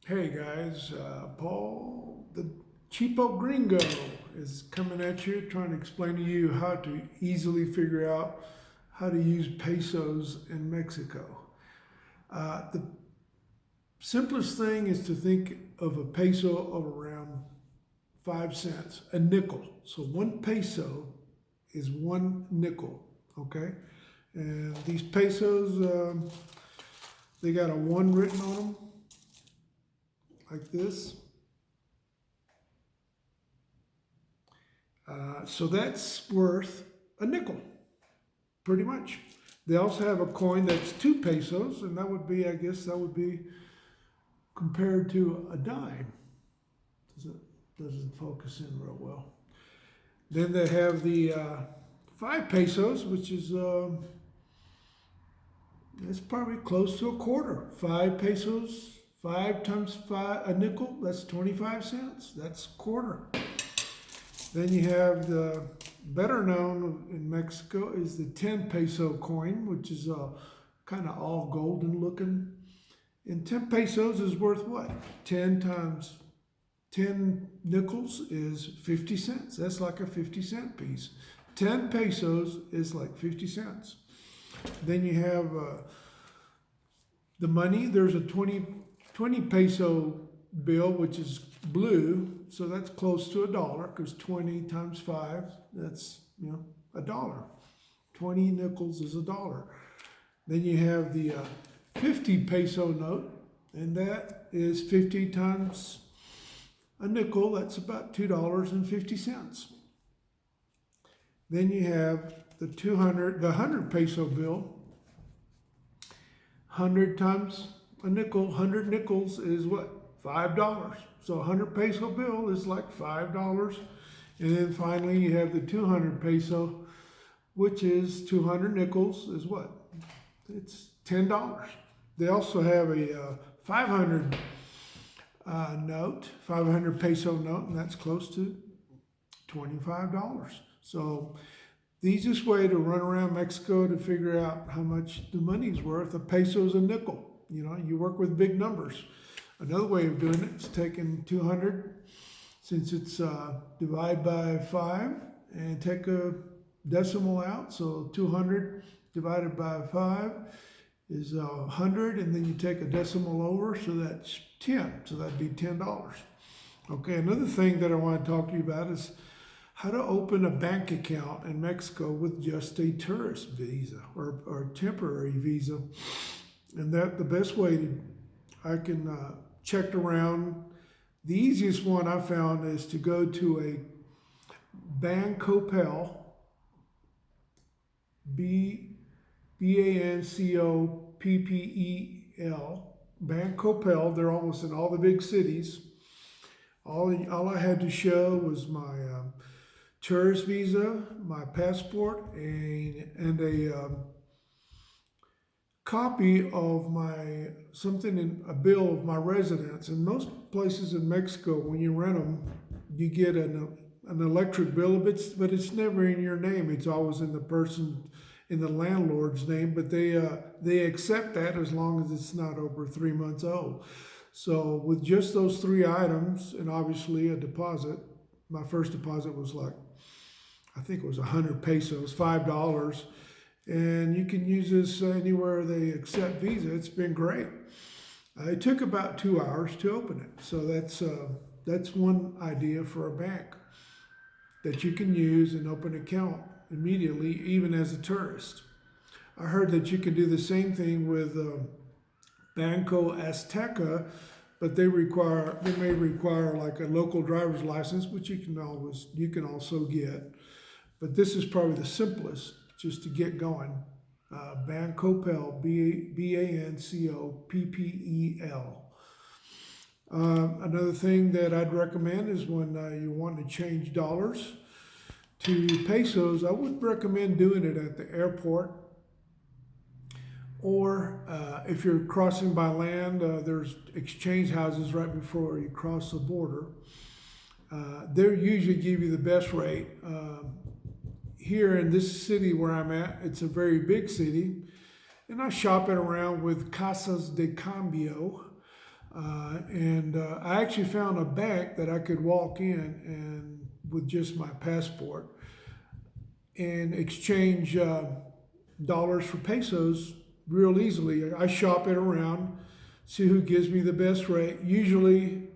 Hey guys, Paul, the cheapo gringo, is coming at you trying to explain to you how to easily figure out how to use pesos in Mexico. The simplest thing is to think of a peso of around 5 cents, a nickel. So 1 peso is 1 nickel, okay? And these pesos, they got a 1 written on them, like this. So that's worth a nickel, pretty much. They also have a coin that's 2 pesos, and that would be, I guess, that would be compared to a dime. Doesn't focus in real well. Then they have the 5 pesos, which is it's probably close to a quarter. 5 pesos, 5 times 5, a nickel. That's 25 cents. That's a quarter. Then you have the better known in Mexico is the 10 peso coin, which is kind of all golden looking. And 10 pesos is worth what? 10 times 10 nickels is 50 cents. That's like a 50-cent piece. 10 pesos is like 50 cents. Then you have the money. There's a 20 peso bill, which is blue. So that's close to $1 because 20 times 5, that's, $1. 20 nickels is $1. Then you have the 50 peso note, and that is 50 times a nickel. That's about $2.50. Then you have the 100 peso bill. 100 times a nickel, 100 nickels is what? $5. So a 100 peso bill is like $5. And then finally you have the 200 peso, which is 200 nickels is what? It's $10. They also have a 500 note, 500 peso note, and that's close to $25. So the easiest way to run around Mexico to figure out how much the money's worth, a peso is a nickel. You work with big numbers. Another way of doing it is taking 200, since it's divide by 5, and take a decimal out. So 200 divided by 5 is 100, and then you take a decimal over, so that's 10. So that'd be $10. Okay, another thing that I want to talk to you about is how to open a bank account in Mexico with just a tourist visa or temporary visa. And that the best way I can check around. The easiest one I found is to go to a Bancopel, Bancopel, Bancopel. They're almost in all the big cities. All I had to show was my tourist visa, my passport, and a copy of a bill of my residence. In most places in Mexico, when you rent them, you get an electric bill, but it's never in your name. It's always in the landlord's name, but they accept that as long as it's not over 3 months old. So with just those 3 items, and obviously a deposit, my first deposit was I think it was 100 pesos, $5. And you can use this anywhere they accept Visa. It's been great. It took about 2 hours to open it. So that's one idea for a bank that you can use and open an account immediately, even as a tourist. I heard that you can do the same thing with Banco Azteca, but they may require like a local driver's license, which you can also get. But this is probably the simplest, just to get going. Bancopel, Bancopel. Another thing that I'd recommend is when you want to change dollars to pesos, I would recommend doing it at the airport. Or if you're crossing by land, there's exchange houses right before you cross the border. They usually give you the best rate. Here in this city where I'm at, it's a very big city, and I shop it around with casas de cambio. I actually found a bank that I could walk in and with just my passport and exchange dollars for pesos real easily. I shop it around, see who gives me the best rate. Usually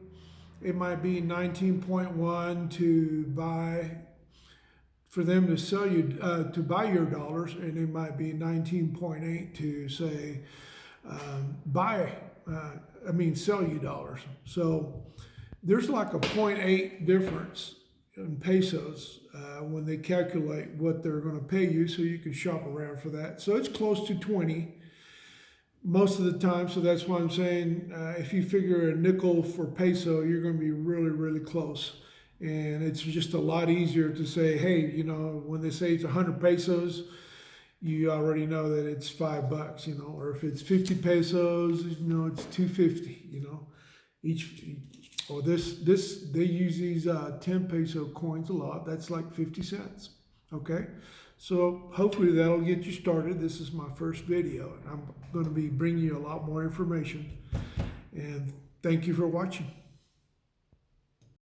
it might be 19.1 to buy, for them to sell you, to buy your dollars, and it might be 19.8 to say, sell you dollars. So there's like a 0.8 difference in pesos when they calculate what they're going to pay you, so you can shop around for that. So it's close to 20 most of the time. So that's why I'm saying if you figure a nickel for peso, you're going to be really, really close. And it's just a lot easier to say, hey, you know, when they say it's 100 pesos, you already know that it's $5, you know, or if it's 50 pesos, you know, it's 250, you know, or they use these 10 peso coins a lot. That's like 50 cents. Okay. So hopefully that'll get you started. This is my first video, and I'm going to be bringing you a lot more information, and thank you for watching.